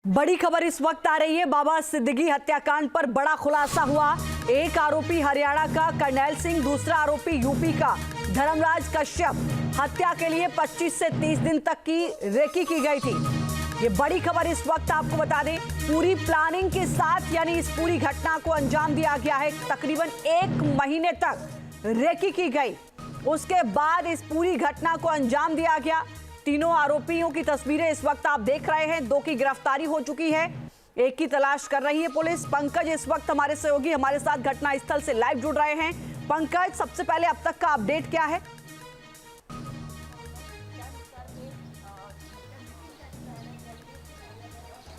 बड़ी खबर इस वक्त आ रही है। बाबा सिद्दीकी हत्याकांड पर बड़ा खुलासा हुआ। एक आरोपी हरियाणा का करनैल सिंह, दूसरा आरोपी यूपी का धर्मराज कश्यप। हत्या के लिए 25 से 30 दिन तक की रेकी की गई थी। ये बड़ी खबर इस वक्त आपको बता दें, पूरी प्लानिंग के साथ यानी इस पूरी घटना को अंजाम दिया गया है। तकरीबन 1 महीने तक रेकी की गई, उसके बाद इस पूरी घटना को अंजाम दिया गया। तीनों आरोपियों की तस्वीरें इस वक्त आप देख रहे हैं। 2 की गिरफ्तारी हो चुकी है, एक की तलाश कर रही है पुलिस। पंकज इस वक्त हमारे सहयोगी हमारे साथ घटनास्थल से लाइव जुड़ रहे हैं। पंकज, सबसे पहले अब तक का अपडेट क्या है?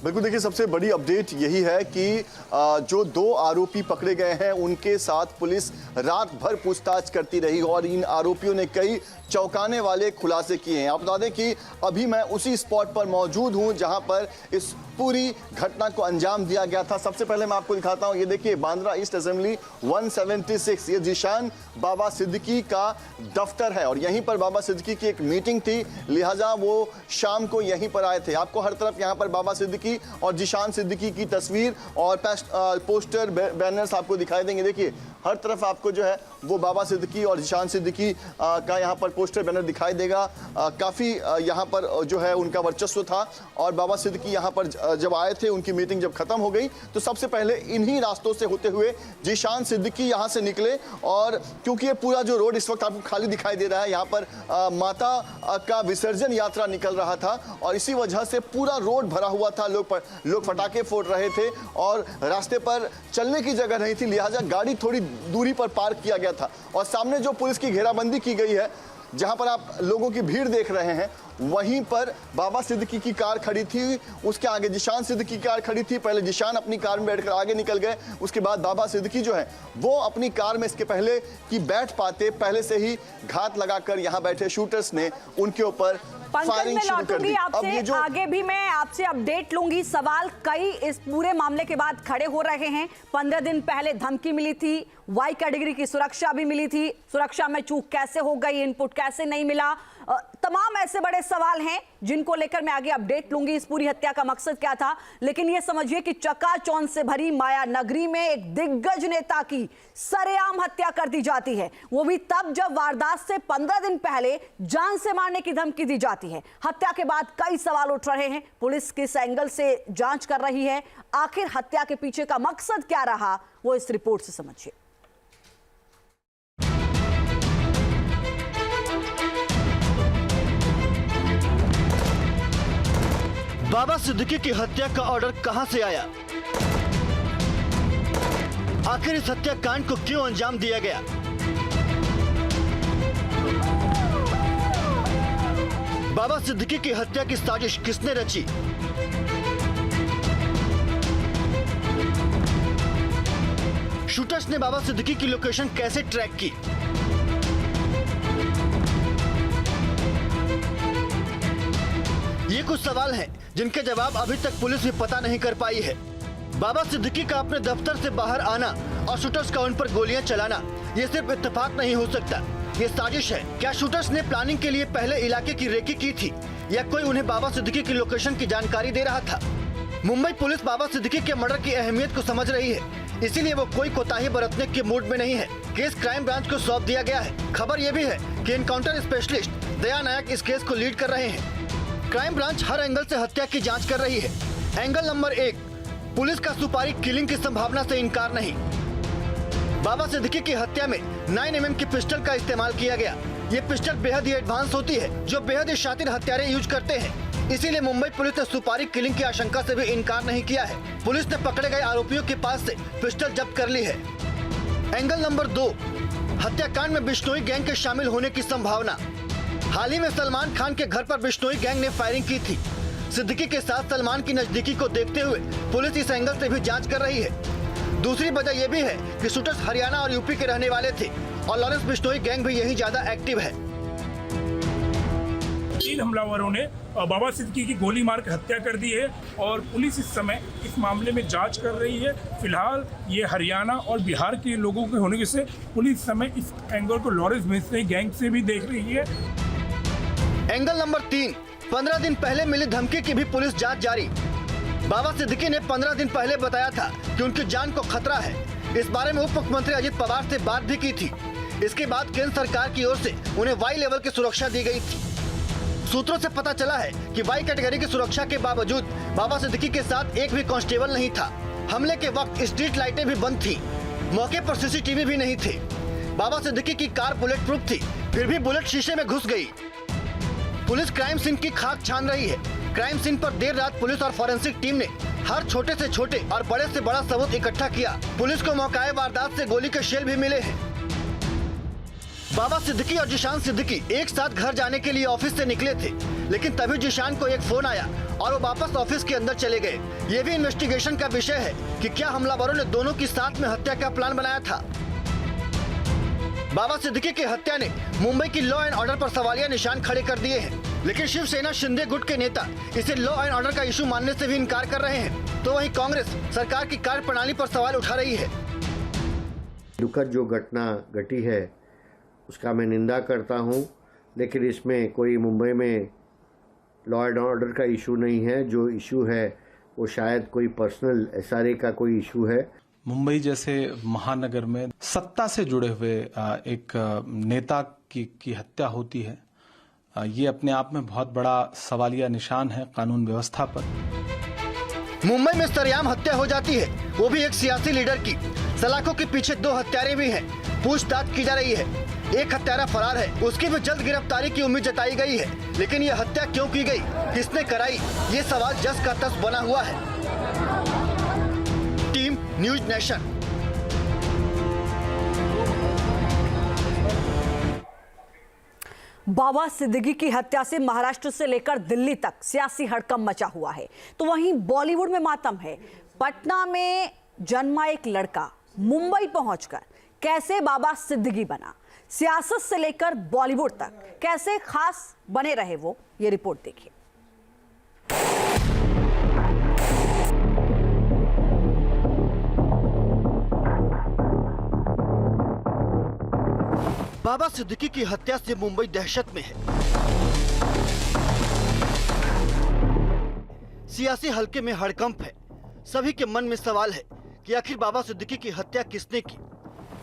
बिल्कुल, देखिए सबसे बड़ी अपडेट यही है कि जो 2 आरोपी पकड़े गए हैं उनके साथ पुलिस रात भर पूछताछ करती रही और इन आरोपियों ने कई चौंकाने वाले खुलासे किए हैं। आप बता दें कि अभी मैं उसी स्पॉट पर मौजूद हूं जहां पर इस पूरी घटना को अंजाम दिया गया था। सबसे पहले मैं आपको दिखाता हूं, ये देखिए बांद्रा ईस्ट असेंबली 176, ये जीशान बाबा सिद्दीकी का दफ्तर है और यहीं पर बाबा सिद्दीकी की एक मीटिंग थी, लिहाजा वो शाम को यहीं पर आए थे। आपको हर तरफ यहाँ पर बाबा सिद्दीकी और जीशान सिद्दीकी की तस्वीर और पोस्टर बैनर्स आपको दिखाई देंगे। देखिए हर तरफ आपको जो है वो बाबा सिद्दीकी और जीशान सिद्दीकी का यहाँ पर पोस्टर बैनर दिखाई देगा। काफ़ी यहाँ पर जो है उनका वर्चस्व था और बाबा सिद्दीकी यहाँ पर जब आए थे, उनकी मीटिंग जब खत्म हो गई तो सबसे पहले इन्हीं रास्तों से होते हुए जीशान सिद्दीकी यहाँ से निकले। और क्योंकि ये पूरा जो रोड इस वक्त आपको खाली दिखाई दे रहा है, यहाँ पर माता का विसर्जन यात्रा निकल रहा था और इसी वजह से पूरा रोड भरा हुआ था। लोग फटाके फोड़ रहे थे और रास्ते पर चलने की जगह नहीं थी, लिहाजा गाड़ी थोड़ी दूरी पर पार्क किया गया था। और सामने जो पुलिस की घेराबंदी की गई है, जहां पर आप लोगों की भीड़ देख रहे हैं, वहीं पर बाबा सिद्दीकी की कार खड़ी थी, उसके आगे जीशान सिद्दीकी की कार खड़ी थी। पहले जीशान अपनी कार में बैठकर आगे निकल गए, उसके बाद बाबा सिद्दीकी जो है वो अपनी कार में इसके पहले कि बैठ पाते, पहले से ही घात लगाकर यहाँ बैठे शूटर्स ने उनके ऊपर फायरिंग शुरू कर दी। अब ये जो आगे भी मैं आपसे अपडेट लूंगी। सवाल कई इस पूरे मामले के बाद खड़े हो रहे हैं। 15 दिन पहले धमकी मिली थी, वाई कैटेगरी की सुरक्षा भी मिली थी, सुरक्षा में चूक कैसे हो गई, इनपुट कैसे नहीं मिला, तमाम ऐसे बड़े सवाल हैं जिनको लेकर मैं आगे अपडेट लूंगी। इस पूरी हत्या का मकसद क्या था, लेकिन यह समझिए कि चकाचौंध से भरी माया नगरी में एक दिग्गज नेता की सरेआम हत्या कर दी जाती है, वो भी तब जब वारदात से 15 दिन पहले जान से मारने की धमकी दी जाती है। हत्या के बाद कई सवाल उठ रहे हैं, पुलिस किस एंगल से जांच कर रही है, आखिर हत्या के पीछे का मकसद क्या रहा, वो इस रिपोर्ट से समझिए। बाबा सिद्दीकी की हत्या का ऑर्डर कहां से आया? आखिर इस हत्याकांड को क्यों अंजाम दिया गया? बाबा सिद्दीकी की हत्या की साजिश किसने रची? शूटर्स ने बाबा सिद्दीकी की लोकेशन कैसे ट्रैक की? ये कुछ सवाल हैं जिनके जवाब अभी तक पुलिस भी पता नहीं कर पाई है। बाबा सिद्दीकी का अपने दफ्तर से बाहर आना और शूटर्स का उन पर गोलियां चलाना, ये सिर्फ इत्तेफाक नहीं हो सकता, ये साजिश है। क्या शूटर्स ने प्लानिंग के लिए पहले इलाके की रेकी की थी या कोई उन्हें बाबा सिद्दीकी की लोकेशन की जानकारी दे रहा था? मुंबई पुलिस बाबा सिद्दीकी के मर्डर की अहमियत को समझ रही है, इसीलिए वो कोई कोताही बरतने के मूड में नहीं है। केस क्राइम ब्रांच को सौंप दिया गया है। खबर यह भी है कि एनकाउंटर स्पेशलिस्ट दया नायक इस केस को लीड कर रहे हैं। क्राइम ब्रांच हर एंगल से हत्या की जांच कर रही है। एंगल नंबर 1, पुलिस का सुपारी किलिंग की संभावना से इनकार नहीं। बाबा सिद्दीकी की हत्या में 9mm की पिस्टल का इस्तेमाल किया गया। ये पिस्टल बेहद ही एडवांस होती है, जो बेहद ही शातिर हत्यारे यूज करते हैं। इसीलिए मुंबई पुलिस ने सुपारी किलिंग की आशंका से भी इनकार नहीं किया है। पुलिस ने पकड़े गए आरोपियों के पास से पिस्टल जब्त कर ली है। एंगल नंबर 2, हत्याकांड में बिश्नोई गैंग के शामिल होने की संभावना। हाल ही में सलमान खान के घर पर बिश्नोई गैंग ने फायरिंग की थी। सिद्दीकी के साथ सलमान की नजदीकी को देखते हुए पुलिस इस एंगल से भी जांच कर रही है। दूसरी वजह यह भी है कि शूटर्स हरियाणा और यूपी के रहने वाले थे और लॉरेंस बिश्नोई गैंग भी यही ज्यादा एक्टिव है। 3 हमलावरों ने बाबा सिद्दीकी की गोली मार कर हत्या कर दी है और पुलिस इस समय इस मामले में जांच कर रही है। फिलहाल ये हरियाणा और बिहार के लोगों के होने से पुलिस इस समय इस एंगल को लॉरेंस बिश्नोई गैंग से भी देख रही है। एंगल नंबर 3, 15 दिन पहले मिली धमकी की भी पुलिस जांच जारी। बाबा सिद्दीकी ने 15 दिन पहले बताया था कि उनकी जान को खतरा है। इस बारे में उप मुख्यमंत्री अजित पवार से बात भी की थी। इसके बाद केंद्र सरकार की ओर से उन्हें वाई लेवल की सुरक्षा दी गई थी। सूत्रों से पता चला है कि वाई कैटेगरी की सुरक्षा के बावजूद बाबा सिद्दीकी के साथ एक भी कांस्टेबल नहीं था। हमले के वक्त स्ट्रीट लाइटें भी बंद थी। मौके पर सीसीटीवी भी नहीं थे। बाबा सिद्दीकी की कार बुलेट प्रूफ थी, फिर भी बुलेट शीशे में घुस गई। पुलिस क्राइम सीन की खाक छान रही है। क्राइम सीन पर देर रात पुलिस और फॉरेंसिक टीम ने हर छोटे से छोटे और बड़े से बड़ा सबूत इकट्ठा किया। पुलिस को मौकाए वारदात से गोली के शेल भी मिले हैं। बाबा सिद्दीकी और जिशान सिद्दीकी एक साथ घर जाने के लिए ऑफिस से निकले थे, लेकिन तभी जिशान को एक फोन आया और वो वापस ऑफिस के अंदर चले गए। ये भी इन्वेस्टिगेशन का विषय है कि क्या हमलावरों ने दोनों की साथ में हत्या का प्लान बनाया था। बाबा सिद्दीकी की हत्या ने मुंबई की लॉ एंड ऑर्डर पर सवालिया निशान खड़े कर दिए हैं, लेकिन शिवसेना शिंदे गुट के नेता इसे लॉ एंड ऑर्डर का इशू मानने से भी इनकार कर रहे हैं। तो वहीं कांग्रेस सरकार की कार्यप्रणाली पर सवाल उठा रही है। दुखद जो घटना घटी है उसका मैं निंदा करता हूं, लेकिन इसमें कोई मुंबई में लॉ एंड ऑर्डर का इशू नहीं है। जो इशू है वो शायद कोई पर्सनल एसआरए का कोई इशू है। मुंबई जैसे महानगर में सत्ता से जुड़े हुए एक नेता की हत्या होती है, ये अपने आप में बहुत बड़ा सवालिया निशान है कानून व्यवस्था पर। मुंबई में सरेआम हत्या हो जाती है, वो भी एक सियासी लीडर की। सलाखों के पीछे 2 हत्यारे भी हैं। पूछताछ की जा रही है। एक हत्यारा फरार है, उसकी भी जल्द गिरफ्तारी की उम्मीद जताई गई है। लेकिन ये हत्या क्यों की गई, किसने कराई, ये सवाल जस का तस बना हुआ है। Team news nation. Baba Siddique की हत्या से महाराष्ट्र से लेकर दिल्ली तक सियासी हड़कंप मचा हुआ है, तो वहीं बॉलीवुड में मातम है। पटना में जन्मा एक लड़का मुंबई पहुंचकर कैसे बाबा सिद्दीकी बना, सियासत से लेकर बॉलीवुड तक कैसे खास बने रहे वो, ये रिपोर्ट देखिए। बाबा सिद्दीकी की हत्या से मुंबई दहशत में है। सियासी हलके में हड़कंप है। सभी के मन में सवाल है कि आखिर बाबा सिद्दीकी की हत्या किसने की,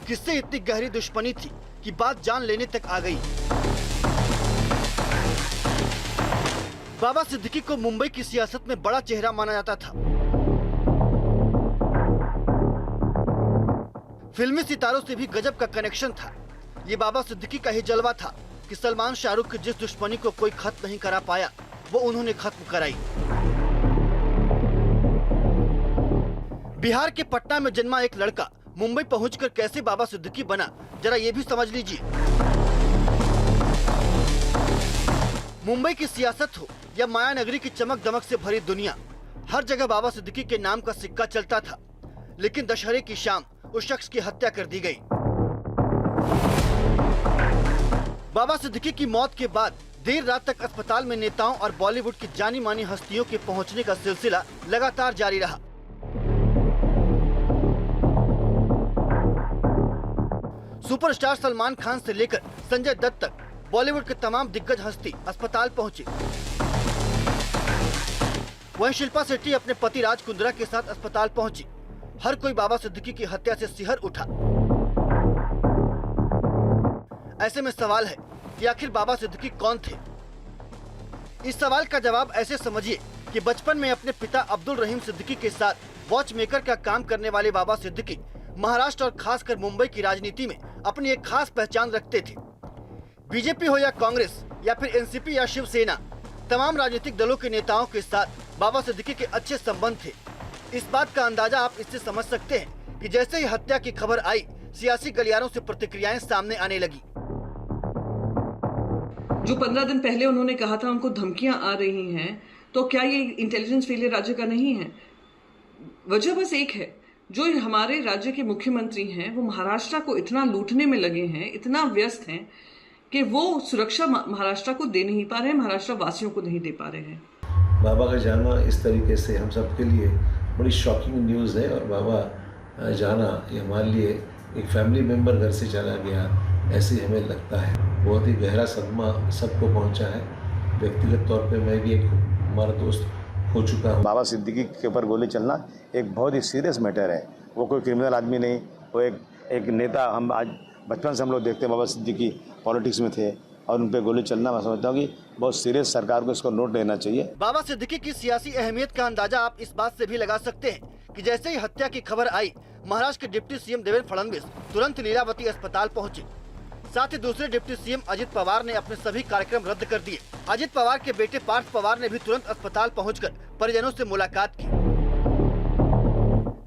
किससे इतनी गहरी दुश्मनी थी कि बात जान लेने तक आ गई। बाबा सिद्दीकी को मुंबई की सियासत में बड़ा चेहरा माना जाता था। फिल्मी सितारों से भी गजब का कनेक्शन था। ये बाबा सिद्दीकी का ही जलवा था कि सलमान शाहरुख की जिस दुश्मनी को कोई खत्म नहीं करा पाया, वो उन्होंने खत्म कराई। बिहार के पटना में जन्मा एक लड़का मुंबई पहुंचकर कैसे बाबा सिद्दीकी बना, जरा ये भी समझ लीजिए। मुंबई की सियासत हो या माया नगरी की चमक दमक से भरी दुनिया, हर जगह बाबा सिद्दीकी के नाम का सिक्का चलता था। लेकिन दशहरे की शाम उस शख्स की हत्या कर दी गई। बाबा सिद्दीकी की मौत के बाद देर रात तक अस्पताल में नेताओं और बॉलीवुड की जानी मानी हस्तियों के पहुंचने का सिलसिला लगातार जारी रहा। सुपरस्टार सलमान खान से लेकर संजय दत्त तक बॉलीवुड के तमाम दिग्गज हस्ती अस्पताल पहुंचे। वहीं शिल्पा शेट्टी अपने पति राज कुंद्रा के साथ अस्पताल पहुंची। हर कोई बाबा सिद्दीकी की हत्या से सिहर उठा। ऐसे में सवाल है कि आखिर बाबा सिद्दीकी कौन थे। इस सवाल का जवाब ऐसे समझिए कि बचपन में अपने पिता अब्दुल रहीम सिद्दीकी के साथ वॉच मेकर का काम करने वाले बाबा सिद्दीकी महाराष्ट्र और खासकर मुंबई की राजनीति में अपनी एक खास पहचान रखते थे। बीजेपी हो या कांग्रेस या फिर एनसीपी या शिवसेना, तमाम राजनीतिक दलों के नेताओं के साथ बाबा सिद्दीकी के अच्छे संबंध थे। इस बात का अंदाजा आप इससे समझ सकते हैं कि जैसे ही हत्या की खबर आई, सियासी गलियारों से प्रतिक्रियाएं सामने आने लगी। जो 15 दिन पहले उन्होंने कहा था उनको धमकियां आ रही हैं, तो क्या ये इंटेलिजेंस फेलियर राज्य का नहीं है? वजह बस एक है, जो हमारे राज्य के मुख्यमंत्री हैं वो महाराष्ट्र को इतना लूटने में लगे हैं, इतना व्यस्त हैं कि वो सुरक्षा महाराष्ट्र को दे नहीं पा रहे हैं, महाराष्ट्र वासियों को नहीं दे पा रहे हैं। बाबा का जाना इस तरीके से हम सबके लिए बड़ी शॉकिंग न्यूज़ है। और बाबा जाना ये हमारे लिए एक फैमिली मेम्बर घर से चला गया ऐसे हमें लगता है। बहुत ही गहरा सदमा सबको पहुंचा है। व्यक्तिगत तौर पे मैं भी, एक हमारा दोस्त हो चुका हूँ। बाबा सिद्दीकी के ऊपर गोली चलना एक बहुत ही सीरियस मैटर है। वो कोई क्रिमिनल आदमी नहीं, वो एक नेता। हम आज बचपन से हम लोग देखते हैं बाबा सिद्दीकी पॉलिटिक्स में थे और उन पर गोली चलना, मैं समझता हूँ कि बहुत सीरियस, सरकार को इसको नोट लेना चाहिए। बाबा सिद्दीकी की सियासी अहमियत का अंदाजा आप इस बात से भी लगा सकते हैं कि जैसे ही हत्या की खबर आई, महाराष्ट्र के डिप्टी सीएम देवेंद्र फडणवीस तुरंत लीलावती अस्पताल पहुंचे। साथ ही दूसरे डिप्टी सीएम अजित पवार ने अपने सभी कार्यक्रम रद्द कर दिए। अजित पवार के बेटे पार्थ पवार ने भी तुरंत अस्पताल पहुंचकर परिजनों से मुलाकात की।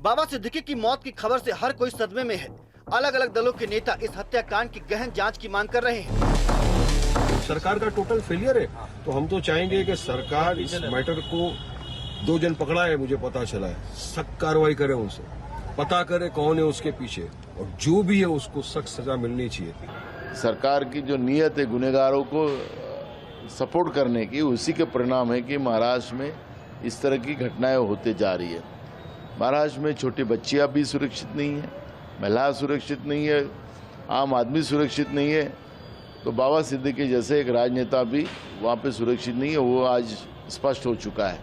बाबा सिद्दीकी की मौत की खबर से हर कोई सदमे में है। अलग अलग दलों के नेता इस हत्याकांड की गहन जांच की मांग कर रहे हैं। सरकार का टोटल फेलियर है, तो हम तो चाहेंगे कि सरकार इस मैटर को, 2 जन पकड़ा है मुझे पता चला है, सख्त कार्रवाई करे, उनसे पता करे कौन है उसके पीछे, और जो भी है उसको सख्त सजा मिलनी चाहिए। सरकार की जो नीयत है गुनहगारों को सपोर्ट करने की, उसी के परिणाम है कि महाराष्ट्र में इस तरह की घटनाएं होते जा रही है। महाराष्ट्र में छोटी बच्चियां भी सुरक्षित नहीं है, महिला सुरक्षित नहीं है, आम आदमी सुरक्षित नहीं है। तो बाबा सिद्दीकी जैसे एक राजनेता भी वहाँ पे सुरक्षित नहीं है, वो आज स्पष्ट हो चुका है।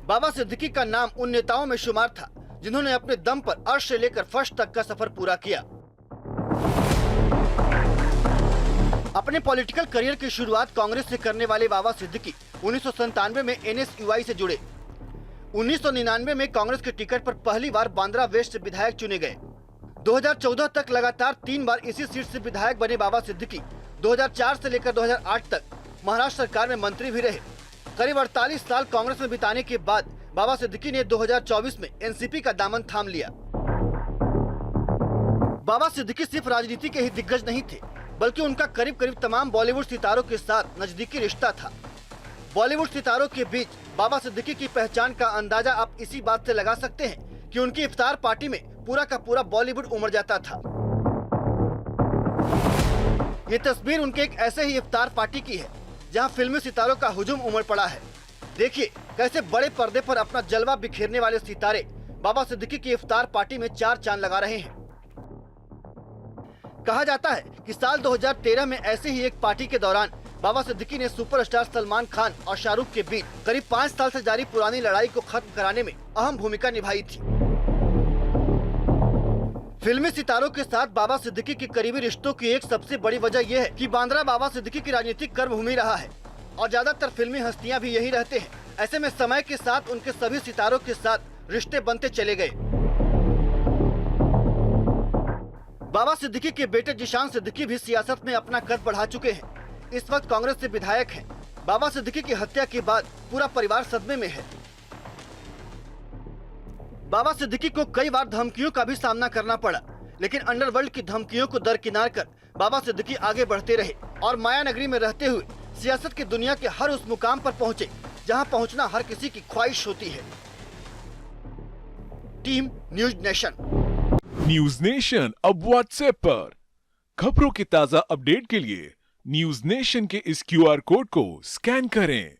बाबा सिद्दीकी का नाम उन नेताओं में शुमार था जिन्होंने अपने दम पर अर्श से लेकर फर्श तक का सफर पूरा किया। अपने पॉलिटिकल करियर की शुरुआत कांग्रेस से करने वाले बाबा सिद्दीकी 1997 में NSUI से जुड़े। 1999 में कांग्रेस के टिकट पर पहली बार बांद्रा वेस्ट से विधायक चुने गए। 2014 तक लगातार 3 बार इसी सीट से विधायक बने बाबा सिद्दीकी 2004 से लेकर 2008 तक महाराष्ट्र सरकार में मंत्री भी रहे। करीब 48 साल कांग्रेस में बिताने के बाद बाबा सिद्दीकी ने 2024 में एनसीपी का दामन थाम लिया। बाबा सिद्दीकी सिर्फ राजनीति के ही दिग्गज नहीं थे, बल्कि उनका करीब करीब तमाम बॉलीवुड सितारों के साथ नजदीकी रिश्ता था। बॉलीवुड सितारों के बीच बाबा सिद्दीकी की पहचान का अंदाजा आप इसी बात से लगा सकते हैं कि उनकी इफ्तार पार्टी में पूरा का पूरा बॉलीवुड उमड़ जाता था। ये तस्वीर उनके एक ऐसे ही इफ्तार पार्टी की है जहां फिल्मी सितारों का हुजूम उमड़ पड़ा है। देखिए कैसे बड़े पर्दे पर अपना जलवा बिखेरने वाले सितारे बाबा सिद्दीकी की इफ्तार पार्टी में 4 चांद लगा रहे हैं। कहा जाता है कि साल 2013 में ऐसे ही एक पार्टी के दौरान बाबा सिद्दीकी ने सुपरस्टार सलमान खान और शाहरुख के बीच करीब 5 साल से जारी पुरानी लड़ाई को खत्म कराने में अहम भूमिका निभाई थी। फिल्मी सितारों के साथ बाबा सिद्दीकी के करीबी रिश्तों की एक सबसे बड़ी वजह यह है कि बांद्रा बाबा सिद्दीकी की राजनीतिक कर्मभूमि रहा है और ज्यादातर फिल्मी हस्तियां भी यही रहते हैं। ऐसे में समय के साथ उनके सभी सितारों के साथ रिश्ते बनते चले गए। बाबा सिद्दीकी के बेटे जिशान सिद्दीकी भी सियासत में अपना कद बढ़ा चुके हैं। इस वक्त कांग्रेस से विधायक हैं। बाबा सिद्दीकी की हत्या के बाद पूरा परिवार सदमे में है। बाबा सिद्दीकी को कई बार धमकियों का भी सामना करना पड़ा, लेकिन अंडरवर्ल्ड की धमकियों को दरकिनार कर बाबा सिद्दीकी आगे बढ़ते रहे और माया नगरी में रहते हुए सियासत की दुनिया के हर उस मुकाम पर पहुंचे जहां पहुंचना हर किसी की ख्वाहिश होती है। Team news nation. News nation अब व्हाट्सएप पर खबरों की ताजा अपडेट के लिए न्यूज नेशन के इस QR कोड को स्कैन करें।